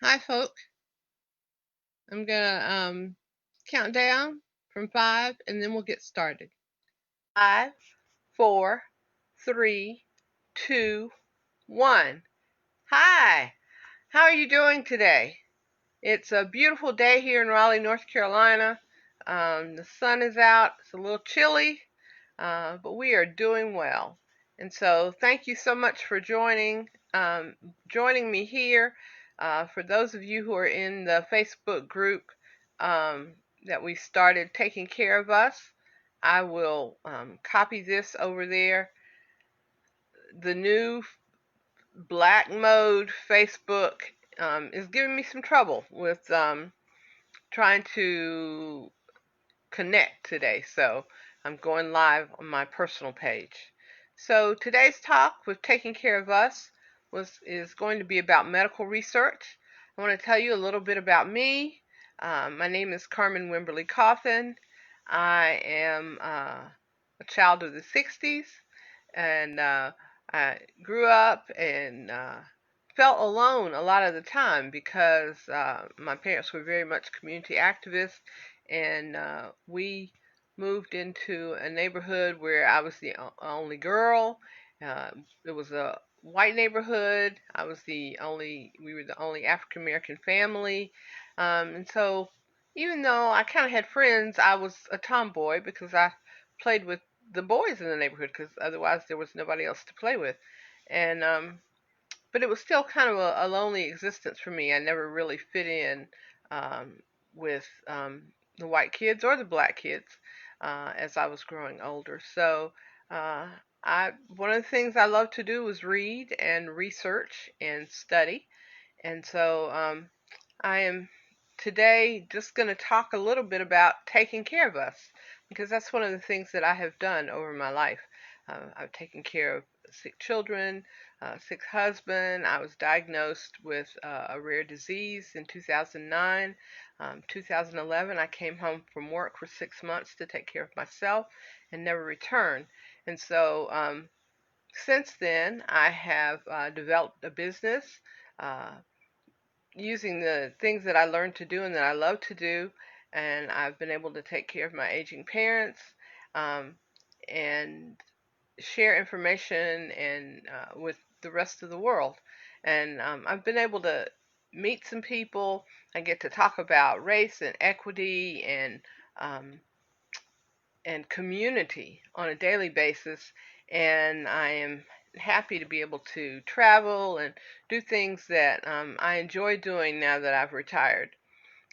Hi, folk. I'm gonna count down from 5, and then we'll get started. 5, 4, 3, 2, 1. Hi. How are you doing today? It's a beautiful day here in Raleigh, North Carolina. The sun is out. It's a little chilly, but we are doing well. And so, thank you so much for joining me here. For those of you who are in the Facebook group um, that we started, Taking Care of Us, I will copy this over there. The new black mode Facebook is giving me some trouble with trying to connect today, so I'm going live on my personal page. So today's talk with Taking Care of Us is going to be about medical research. I want to tell you a little bit about me. My name is Carmen Wimberly Coffin. I am a child of the 60s, and I grew up and felt alone a lot of the time because my parents were very much community activists, and we moved into a neighborhood where I was the only girl. Uh, it was a white neighborhood. We were the only African American family. And so even though I kind of had friends, I was a tomboy because I played with the boys in the neighborhood because otherwise there was nobody else to play with. And but it was still kind of a lonely existence for me. I never really fit in with the white kids or the black kids as I was growing older. So uh, one of the things I love to do was read and research and study. And so I am today just going to talk a little bit about taking care of us because that's one of the things that I have done over my life. I've taken care of sick children, sick husband. I was diagnosed with a rare disease in 2009. 2011, I came home from work for 6 months to take care of myself and never returned. And so since then, I have developed a business. Uh, Using the things that I learned to do and that I love to do, and I've been able to take care of my aging parents um, and share information and with the rest of the world. And I've been able to meet some people. I get to talk about race and equity um, and community on a daily basis, and I am happy to be able to travel and do things that I enjoy doing now that I've retired.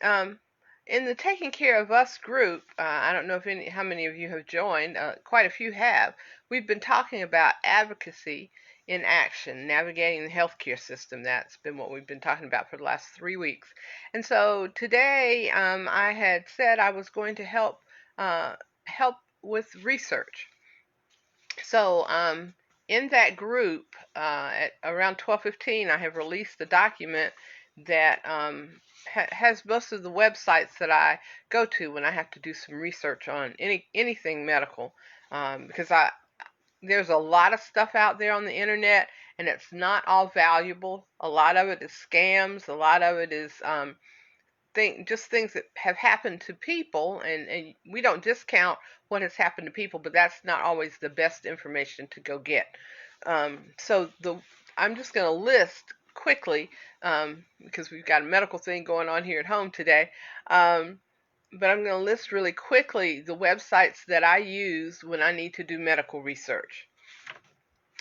Um, in the Taking Care of Us group, I don't know how many of you have joined. Quite a few have. We've been talking about advocacy in action, navigating the healthcare system. That's been what we've been talking about for the last 3 weeks. And so today, I had said I was going to uh, help with research. So in that group, at around 12:15, I have released a document that has most of the websites that I go to when I have to do some research on anything medical, because I there's a lot of stuff out there on the internet, and it's not all valuable. A lot of it is scams. A lot of it is just things that have happened to people, and we don't discount what has happened to people, but that's not always the best information to go get. So I'm just going to list quickly because we've got a medical thing going on here at home today. Um, but I'm going to list really quickly the websites that I use when I need to do medical research.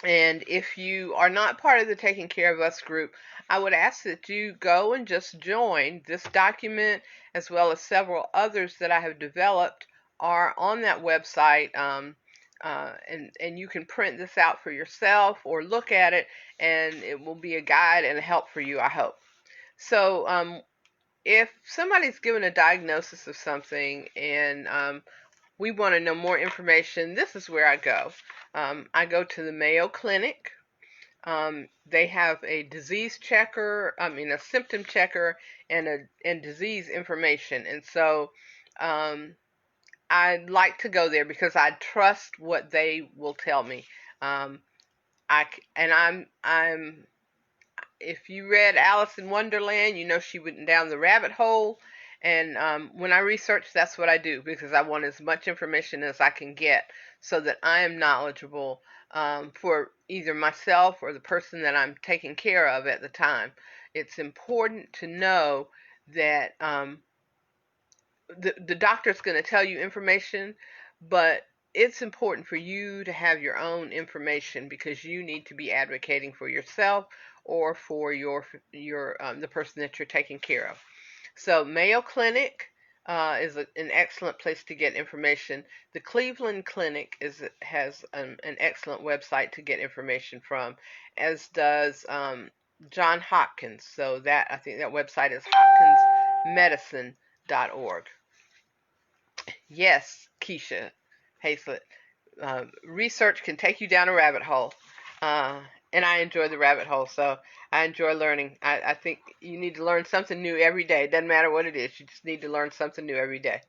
And if you are not part of the Taking Care of Us group, I would ask that you go and just join. This document, as well as several others that I have developed, are on that website. And you can print this out for yourself or look at it, and it will be a guide and a help for you, I hope. So, if somebody's given a diagnosis of something and we want to know more information, this is where I go. I go to the Mayo Clinic. They have a disease checker, a symptom checker, and disease information. And so I like to go there because I trust what they will tell me. Um, I and I'm if you read Alice in Wonderland, you know she went down the rabbit hole. And when I research, that's what I do because I want as much information as I can get so that I am knowledgeable for either myself or the person that I'm taking care of at the time. It's important to know that the doctor's going to tell you information, but it's important for you to have your own information because you need to be advocating for yourself or for your the person that you're taking care of. So Mayo Clinic is an excellent place to get information. The Cleveland Clinic has an excellent website to get information from, as does John Hopkins. So that I think that website is hopkinsmedicine.org. Yes, Keisha Hazlett. Research can take you down a rabbit hole. Uh, and I enjoy the rabbit hole, so I enjoy learning. I think you need to learn something new every day. It doesn't matter what it is, you just need to learn something new every day.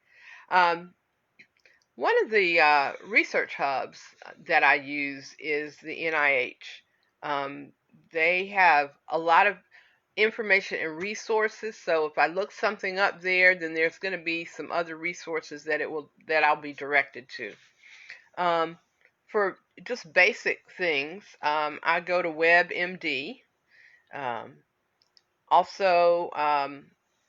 Um, One of the research hubs that I use is the NIH. They have a lot of information and resources. So if I look something up there, then there's going to be some other resources that I'll be directed to. Um, for just basic things, I go to WebMD. Um, also,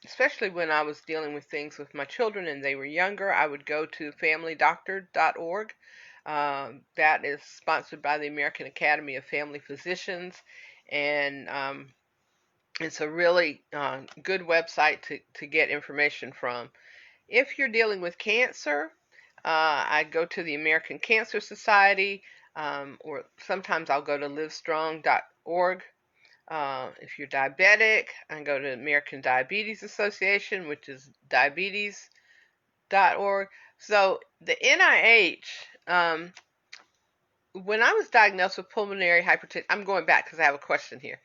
especially when I was dealing with things with my children and they were younger, I would go to familydoctor.org. That is sponsored by the American Academy of Family Physicians, and it's a really good website to get information from. If you're dealing with cancer, I go to the American Cancer Society, or sometimes I'll go to livestrong.org. If you're diabetic, I go to American Diabetes Association, which is diabetes.org. So the NIH, when I was diagnosed with pulmonary hypertension, I'm going back because I have a question here.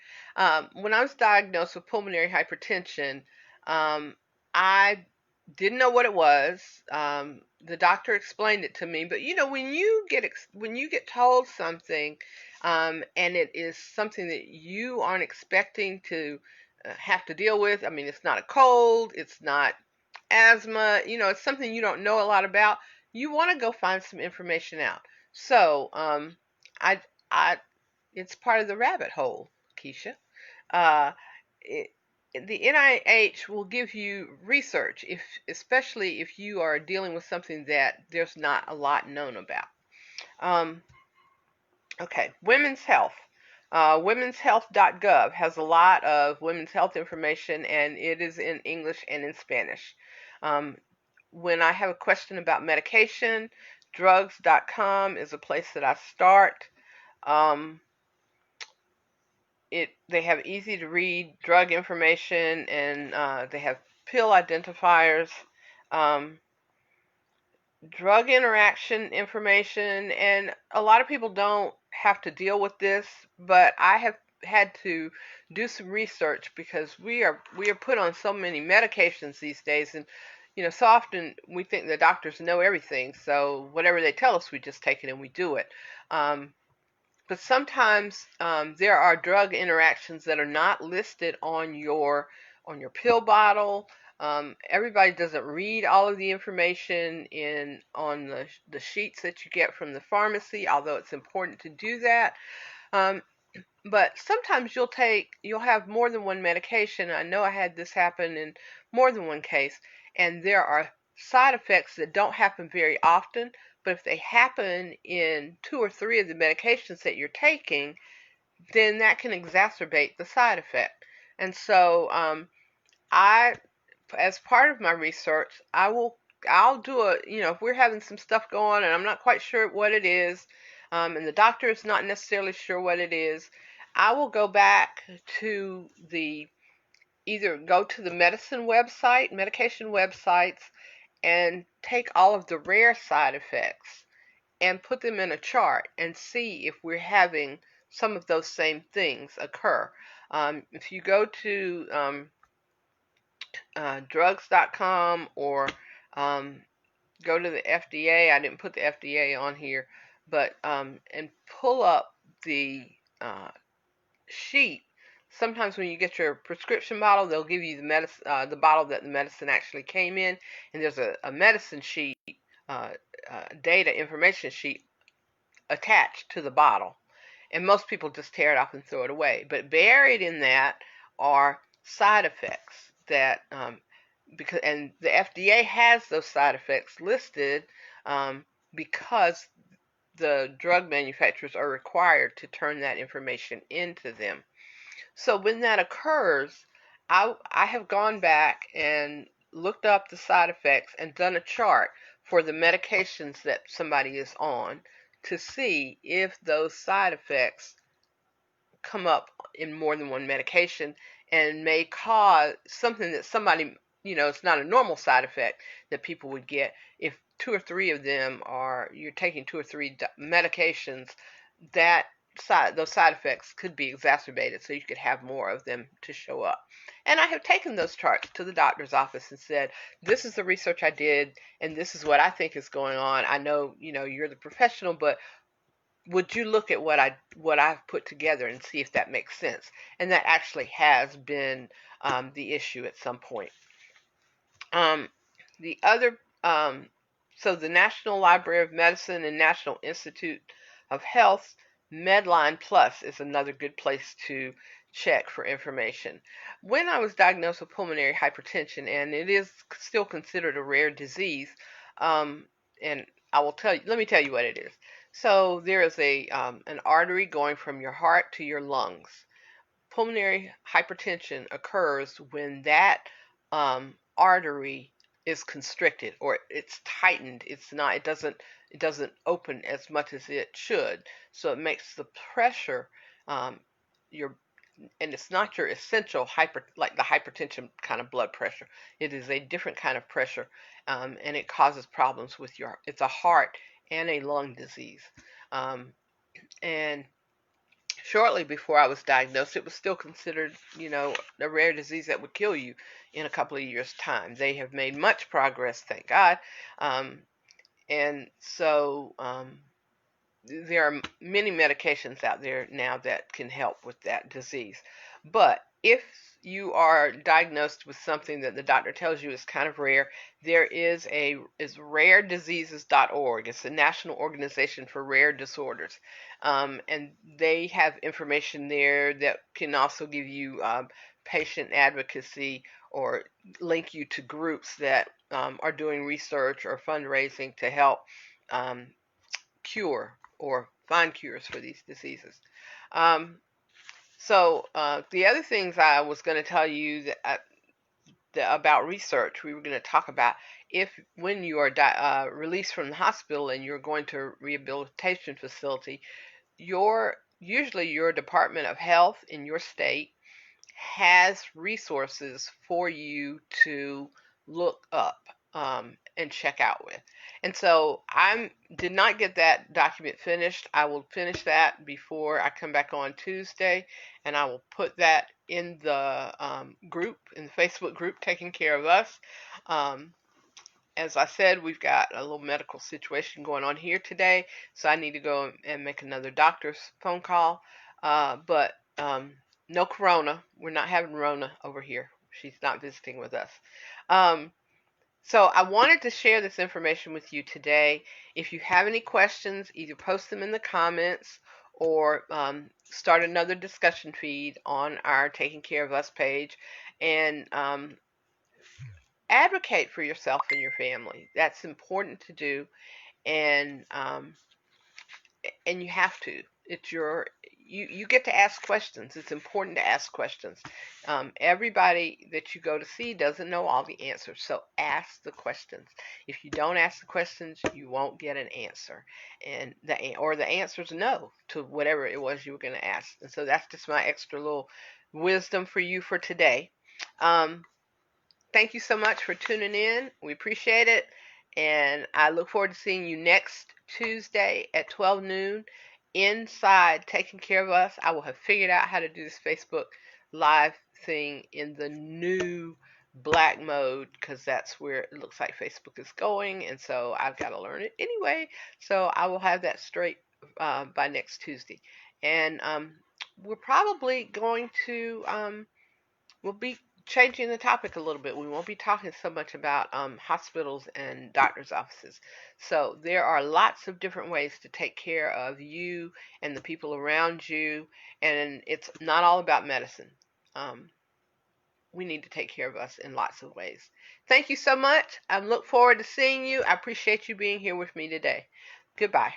When I was diagnosed with pulmonary hypertension, I didn't know what it was. The doctor explained it to me, but you know, when you get told something, and it is something that you aren't expecting to have to deal with. I mean, it's not a cold, it's not asthma. You know, it's something you don't know a lot about. You want to go find some information out. So, I, I, it's part of the rabbit hole, Keisha. Uh, it, the NIH will give you research, especially if you are dealing with something that there's not a lot known about. Um, okay, women's health. Womenshealth.gov has a lot of women's health information, and it is in English and in Spanish. Um, when I have a question about medication, drugs.com is a place that I start. Um, they have easy to read drug information, and they have pill identifiers, um, drug interaction information, and a lot of people don't have to deal with this, but I have had to do some research because we are put on so many medications these days, and you know, so often we think the doctors know everything, so whatever they tell us, we just take it and we do it. Um, but sometimes there are drug interactions that are not listed on your pill bottle. Everybody doesn't read all of the information in on the sheets that you get from the pharmacy, although it's important to do that. Um, but sometimes you'll have more than one medication. I know I had this happen in more than one case, and there are side effects that don't happen very often, but if they happen in two or three of the medications that you're taking, then that can exacerbate the side effect. And so I, as part of my research, I'll do if we're having some stuff going and I'm not quite sure what it is, and the doctor is not necessarily sure what it is, I will go back to either go to the medication websites, and take all of the rare side effects and put them in a chart and see if we're having some of those same things occur. If you go to drugs.com or um, go to the FDA. I didn't put the FDA on here, but and pull up the sheet sometimes when you get your prescription bottle, they'll give you the medicine, the bottle that the medicine actually came in, and there's a medicine sheet, uh, data information sheet attached to the bottle. And most people just tear it off and throw it away. But buried in that are side effects that because and the FDA has those side effects listed because the drug manufacturers are required to turn that information into them. So when that occurs, I have gone back and looked up the side effects and done a chart for the medications that somebody is on to see if those side effects come up in more than one medication and may cause something that somebody, it's not a normal side effect that people would get. If two or three of them are, you're taking two or three medications, that those side effects could be exacerbated, so you could have more of them to show up. And I have taken those charts to the doctor's office and said, this is the research I did, and this is what I think is going on. I know, you're the professional, but would you look at what I've put together and see if that makes sense? And that actually has been the issue at some point. Um, the other, so the National Library of Medicine and National Institute of Health, Medline Plus is another good place to check for information. When I was diagnosed with pulmonary hypertension, and it is still considered a rare disease, and let me tell you what it is. So there is an artery going from your heart to your lungs. Pulmonary hypertension occurs when that artery is constricted or it's tightened. It doesn't open as much as it should. So it makes the pressure your and it's not your essential like the hypertension kind of blood pressure. It is a different kind of pressure, and it causes problems with it's a heart and a lung disease. And shortly before I was diagnosed, it was still considered, a rare disease that would kill you in a couple of years' time. They have made much progress, thank God. And so there are many medications out there now that can help with that disease. But if you are diagnosed with something that the doctor tells you is kind of rare, there is rarediseases.org. It's the National Organization for Rare Disorders. And they have information there that can also give you patient advocacy or link you to groups that are doing research or fundraising to help um, cure or find cures for these diseases. The other things I was going to tell you about research, we were going to talk about if when you are released from the hospital and you're going to a rehabilitation facility, usually your Department of Health in your state has resources for you to look up and check out with. And so I did not get that document finished. I will finish that before I come back on Tuesday, and I will put that in the group, in the Facebook group, Taking Care of Us. As I said, we've got a little medical situation going on here today, so I need to go and make another doctor's phone call. But no corona. We're not having Rona over here. She's not visiting with us. So I wanted to share this information with you today. If you have any questions, either post them in the comments or start another discussion feed on our Taking Care of Us page, and advocate for yourself and your family. That's important to do, and you have to. It's you get to ask questions. It's important to ask questions. Everybody that you go to see doesn't know all the answers, so ask the questions. If you don't ask the questions, you won't get an answer, and the answer's no to whatever it was you were going to ask. And so that's just my extra little wisdom for you for today. Thank you so much for tuning in. We appreciate it. And I look forward to seeing you next Tuesday at 12 noon inside Taking Care of Us. I will have figured out how to do this Facebook Live thing in the new black mode because that's where it looks like Facebook is going. And so I've got to learn it anyway. So I will have that straight by next Tuesday. And we're probably going to we'll be changing the topic a little bit. We won't be talking so much about hospitals and doctors' offices. So there are lots of different ways to take care of you and the people around you, and it's not all about medicine. Um, we need to take care of us in lots of ways. Thank you so much. I look forward to seeing you. I appreciate you being here with me today. Goodbye.